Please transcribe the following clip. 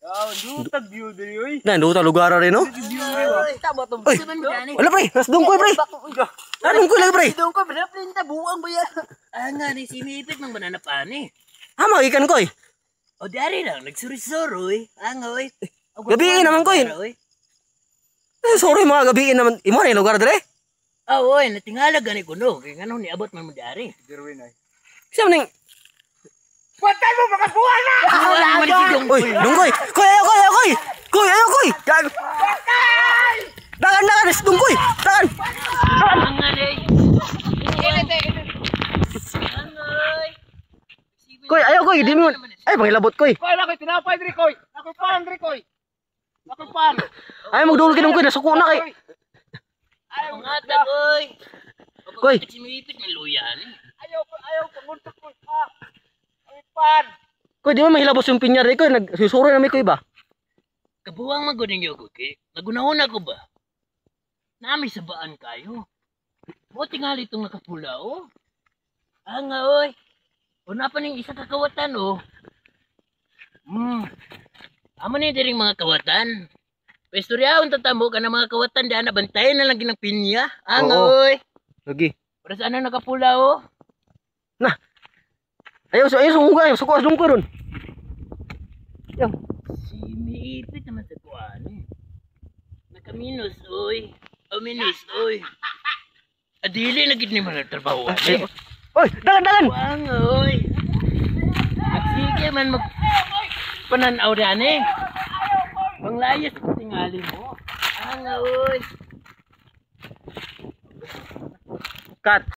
Dutag view diri oy. Na duta lugar rin no. Tama to. Oy. Wala pre, nas dungkoy pre. Anong ko lagi pre? Sidong ko bra plinta buang ba ya. Nga ni sinipit mang banana pani. Hama ikan koy. O dari lang nagsurisoroy. Oy. Gabi naman koy. Sorry mga gabi naman. Imo na lugar dire? Oy, natingala gani ko no. Kaya ngano ni abot man mo dari. Dirwin ay. Siya ning Patay mo baka buwan na. Oy, dungkoy. Koy ayo koy, ayo koy. Koy ayo koy. Dagan is dungkoy. Dagan. Koy ayo koy, di mo. Ay pangilabot koy. Koy na koy tinapay diri koy. Ako pan diri koy. Ako pan. Ay magdulog kay dungkoy nasuko na kay. Ayaw nga tagoy. Koy. Sinipit ng luyan. Ayaw panguntok koy. Pan. Koy di mo mahilabos yung pinyar koy, nagsusuro na may koy ba? Kabuwang magunin niyo ko kay. Nagunahon ako ba? Nami sabaan kayo. Mo tingali itong nakapula oh. Nga oy. Una pa ning isa kakawatan oh. Amo ni diring mga kawatan. Pestoryaon tatambo ka ng mga kawatan diyan nabantayan na lang ginang pinya. Nga oy. Lagi. Para saan ang nakapula oh? Nah. Ayo sumuga, ayo suko dungkoy ron. Yo. Si miipit naman sa kuwan eh. Nakaminus oy. Minus oy. Adili na gid ni man trabaho eh. Oy, dagan. Wang oy. Sige man mag pananaw dan eh. Panglayas ko tingali mo. Oy. Cut.